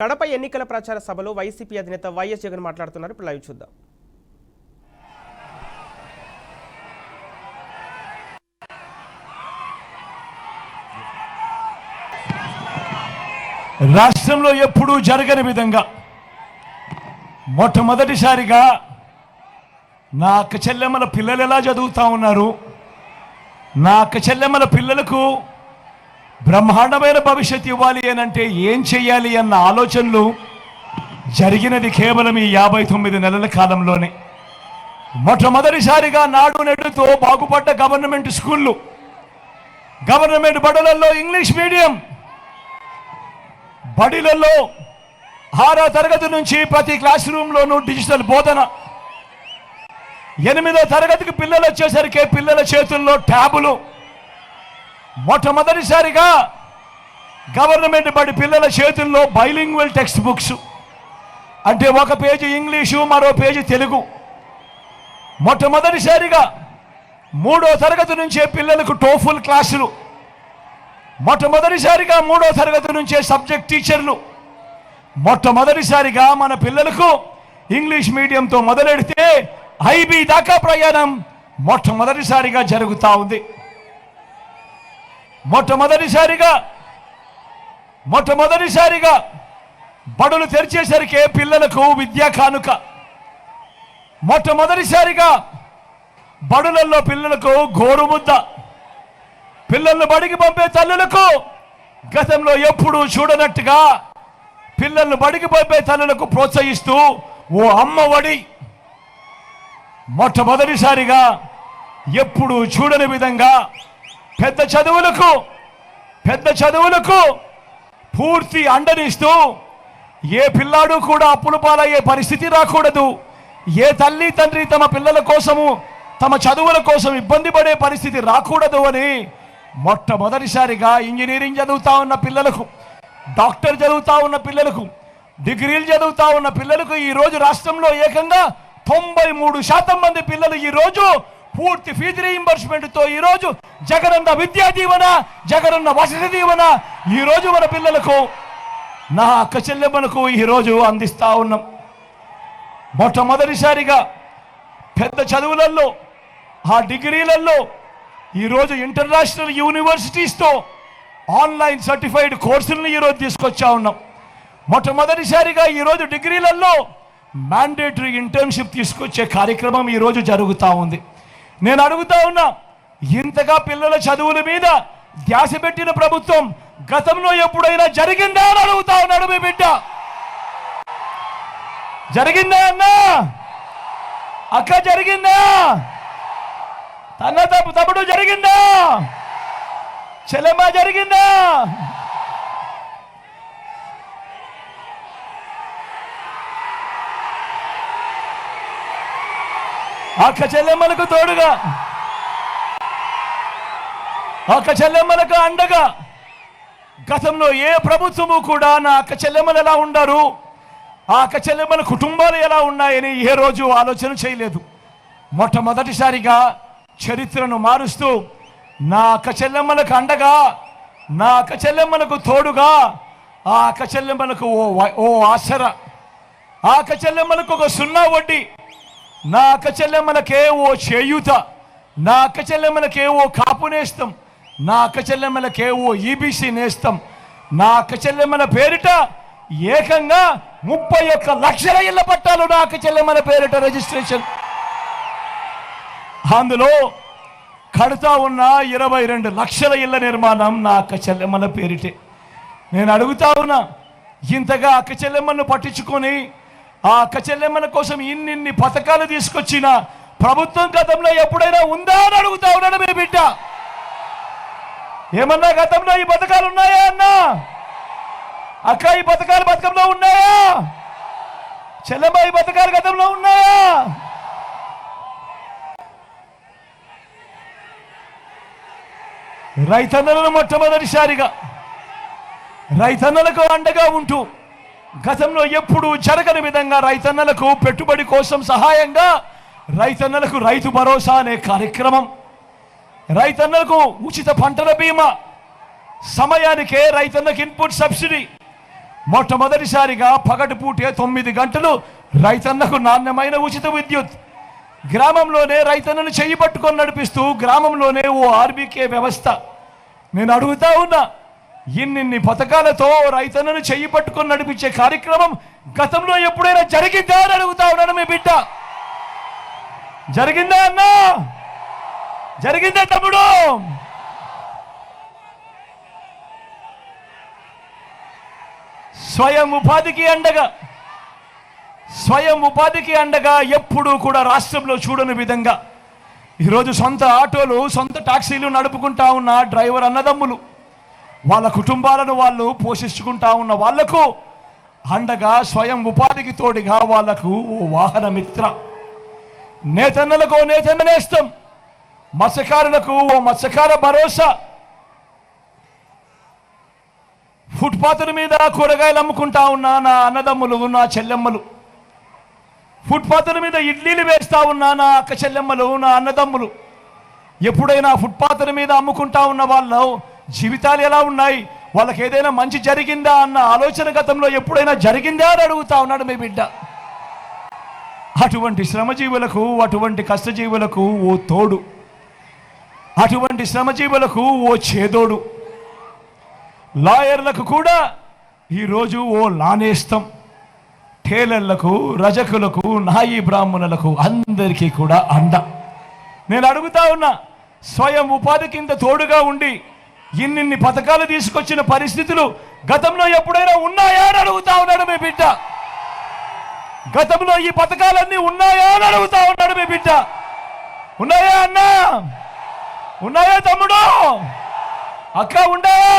కడప ఎన్నికల ప్రచార సభలో వైసీపీ అధినేత వైఎస్ జగన్ మాట్లాడుతున్నారు. ఇప్పుడు లైవ్ చూద్దాం. రాష్ట్రంలో ఎప్పుడూ జరగని విధంగా మొట్టమొదటిసారిగా నా అక్క చెల్లెమ్మల పిల్లలు ఎలా చదువుతా ఉన్నారు, నా అక్క చెల్లెమ్మల పిల్లలకు బ్రహ్మాండమైన భవిష్యత్తు ఇవ్వాలి అని అంటే ఏం చెయ్యాలి అన్న ఆలోచనలు జరిగినది కేవలం ఈ 59 నెలల కాలంలోనే. మొట్టమొదటిసారిగా నాడు నేడుతో బాగుపడ్డ గవర్నమెంట్ స్కూళ్ళు, గవర్నమెంట్ బడులలో ఇంగ్లీష్ మీడియం, బడిలలో 6వ తరగతి నుంచి ప్రతి క్లాస్ రూమ్లోనూ డిజిటల్ బోధన, 8వ తరగతికి పిల్లలు వచ్చేసరికి పిల్లల చేతుల్లో ట్యాబులు, మొట్టమొదటిసారిగా గవర్నమెంట్ బడి పిల్లల చేతుల్లో బైలింగ్వల్ టెక్స్ట్ బుక్స్, అంటే ఒక పేజీ ఇంగ్లీషు మరో పేజీ తెలుగు. మొట్టమొదటిసారిగా 3వ తరగతి నుంచే పిల్లలకు టోఫుల్ క్లాసులు, మొట్టమొదటిసారిగా 3వ తరగతి నుంచే సబ్జెక్ట్ టీచర్లు, మొట్టమొదటిసారిగా మన పిల్లలకు ఇంగ్లీష్ మీడియంతో మొదలెడితే ఐబీ దాకా ప్రయాణం మొట్టమొదటిసారిగా జరుగుతూ ఉంది. మొట్టమొదటిసారిగా బడులు తెరిచేసరికి పిల్లలకు విద్యా కానుక, మొట్టమొదటిసారిగా బడులలో పిల్లలకు గోరుముద్ద, పిల్లలను బడికి పంపే తల్లులకు గతంలో ఎప్పుడూ చూడనట్టుగా పిల్లలను బడికి పంపే తల్లులకు ప్రోత్సహిస్తూ ఓ అమ్మ ఒడి, మొట్టమొదటిసారిగా ఎప్పుడూ చూడని విధంగా పెద్ద చదువులకు పూర్తి అండనిస్తూ ఏ పిల్లాడు కూడా అప్పులు పాలయ్యే పరిస్థితి రాకూడదు, ఏ తల్లి తండ్రి తమ పిల్లల కోసము తమ చదువుల కోసం ఇబ్బంది పడే పరిస్థితి రాకూడదు అని మొట్టమొదటిసారిగా ఇంజనీరింగ్ చదువుతా ఉన్న పిల్లలకు, డాక్టర్ చదువుతా ఉన్న పిల్లలకు, డిగ్రీలు చదువుతా ఉన్న పిల్లలకు ఈరోజు రాష్ట్రంలో ఏకంగా 93% మంది పిల్లలు ఈరోజు పూర్తి ఫీజు రీయింబర్స్మెంట్తో ఈరోజు జగనన్న విద్యా దీవెన, జగనన్న వసతి దీవెన ఈరోజు మన పిల్లలకు, నా అక్క చెల్లెమ్మలకు ఈరోజు అందిస్తా ఉన్నాం. మొట్టమొదటిసారిగా పెద్ద చదువులలో, ఆ డిగ్రీలలో ఈరోజు ఇంటర్నేషనల్ యూనివర్సిటీస్తో ఆన్లైన్ సర్టిఫైడ్ కోర్సులను ఈరోజు తీసుకొచ్చా ఉన్నాం. మొట్టమొదటిసారిగా ఈరోజు డిగ్రీలలో మ్యాండేటరీ ఇంటర్న్షిప్ తీసుకొచ్చే కార్యక్రమం ఈరోజు జరుగుతూ ఉంది. నేను అడుగుతా ఉన్నా, ఇంతగా పిల్లల చదువుల మీద ధ్యాస పెట్టిన ప్రభుత్వం గతంలో ఎప్పుడైనా జరిగిందా అని అడుగుతా ఉన్నాడు మీ బిడ్డ. జరిగిందా అన్నా? అక్క జరిగిందా? తమ్ముడు జరిగిందా? చెల్లెమ్మ జరిగిందా? అక్క చెల్లెమ్మలకు తోడుగా, అక్క చెల్లెమ్మలకు అండగా గతంలో ఏ ప్రభుత్వము కూడా నా అక్క చెల్లెమ్మలు ఎలా ఉండారు, ఆ అక్క చెల్లెమ్మల కుటుంబాలు ఎలా ఉన్నాయని ఏ రోజు ఆలోచన చేయలేదు. మొట్టమొదటిసారిగా చరిత్రను మారుస్తూ నా అక్క చెల్లెమ్మలకు అండగా, నా అక్క చెల్లెమ్మలకు తోడుగా, ఆ అక్క చెల్లెమ్మలకు ఓ ఆసరా, ఆ అక్క చెల్లెమ్మలకు ఒక 0 వడ్డీ, నా అక్క చెల్లెమ్మలకే ఓ చేయూత, నా అక్క చెల్లెమ్మలకే ఓ కాపు నేస్తం, నా అక్క చెల్లెమ్మలకే ఓ ఈబీసీ నేస్తం, నా అక్క చెల్లెమ్మల పేరిట ఏకంగా 31 లక్షల ఇళ్ల పట్టాలు నా అక్క చెల్లెమ్మల పేరిట రిజిస్ట్రేషన్, అందులో కడతా ఉన్న 22 లక్షల ఇళ్ల నిర్మాణం నా అక్క చెల్లెమ్మల పేరిటే. నేను అడుగుతా ఉన్నా, ఇంతగా అక్క చెల్లెమ్మను పట్టించుకొని ఆ అక్క చెల్లెమ్మల కోసం ఇన్ని పథకాలు తీసుకొచ్చిన ప్రభుత్వం గతంలో ఎప్పుడైనా ఉందా అని అడుగుతా ఉన్నాడు మీ బిడ్డ. ఏమన్నా గతంలో ఈ పథకాలు ఉన్నాయా అన్నా? అక్క ఈ పథకాలు పథకంలో ఉన్నాయా? చెల్లెమ్మ ఈ పథకాలు గతంలో ఉన్నాయా? రైతన్నలను మొట్టమొదటిసారిగా రైతన్నలకు అండగా ఉంటూ గతంలో ఎప్పుడూ జరగని విధంగా రైతన్నలకు పెట్టుబడి కోసం సహాయంగా రైతన్నలకు రైతు భరోసా అనే కార్యక్రమం, రైతన్నలకు ఉచిత పంటల బీమా, సమయానికే రైతన్నకు ఇన్పుట్ సబ్సిడీ, మొట్టమొదటిసారిగా పగటిపూటే 9 గంటలు రైతన్నకు నాణ్యమైన ఉచిత విద్యుత్. గ్రామంలోనే రైతన్నను చెయ్యి పట్టుకొని నడిపిస్తూ గ్రామంలోనే ఓ ఆర్బీకే వ్యవస్థ. నేను అడుగుతా ఉన్నా, ఇన్నిన్ని పథకాలతో రైతన్నను చెయ్యి పట్టుకొని నడిపించే కార్యక్రమం గతంలో ఎప్పుడైనా జరిగిందా అని అడుగుతా ఉన్నాను మీ బిడ్డ. జరిగిందా అన్నా? జరిగిందా తమ్ముడు? స్వయం ఉపాధికి అండగా ఎప్పుడూ కూడా రాష్ట్రంలో చూడని విధంగా ఈరోజు సొంత ఆటోలు, సొంత టాక్సీలు నడుపుకుంటా ఉన్న డ్రైవర్ అన్నదమ్ములు, వాళ్ళ కుటుంబాలను వాళ్ళు పోషించుకుంటా ఉన్న వాళ్లకు అండగా స్వయం ఉపాధికి తోడుగా వాళ్లకు ఓ వాహన మిత్ర, నేతన్నలకు ఓ నేతన్న నేస్తం, మత్స్యకారులకు ఓ మత్స్యకార భరోసా, ఫుట్పాత్ల మీద కూరగాయలు అమ్ముకుంటా ఉన్నా నా అన్నదమ్ములు, నా చెల్లెమ్మలు, ఫుట్పాత్ల మీద ఇడ్లీలు వేస్తా ఉన్నా నా అక్క చెల్లెమ్మలు, నా అన్నదమ్ములు, ఎప్పుడైనా ఫుట్పాత్ల మీద అమ్ముకుంటా ఉన్న వాళ్ళు జీవితాలు ఎలా ఉన్నాయి, వాళ్ళకి ఏదైనా మంచి జరిగిందా అన్న ఆలోచన గతంలో ఎప్పుడైనా జరిగిందా అని అడుగుతా ఉన్నాడు మీ బిడ్డ. అటువంటి శ్రమజీవులకు, అటువంటి కష్టజీవులకు ఓ తోడు, అటువంటి శ్రమజీవులకు ఓ చేదోడు, లాయర్లకు కూడా ఈరోజు ఓ లానేస్తం, టేలర్లకు, రజకులకు, నాయి బ్రాహ్మణులకు అందరికీ కూడా అండ. నేను అడుగుతా ఉన్నా, స్వయం ఉపాధి కింద తోడుగా ఉండి ఇన్నిన్ని పథకాలు తీసుకొచ్చిన పరిస్థితులు గతంలో ఎప్పుడైనా ఉన్నాయా అని అడుగుతా ఉన్నాడు మీ బిడ్డ. గతంలో ఈ పథకాలన్నీ ఉన్నాయా అని అడుగుతా ఉన్నాడు మీ బిడ్డ. ఉన్నాయా అన్నా? ఉన్నాయా తమ్ముడు? అక్క ఉన్నాయా?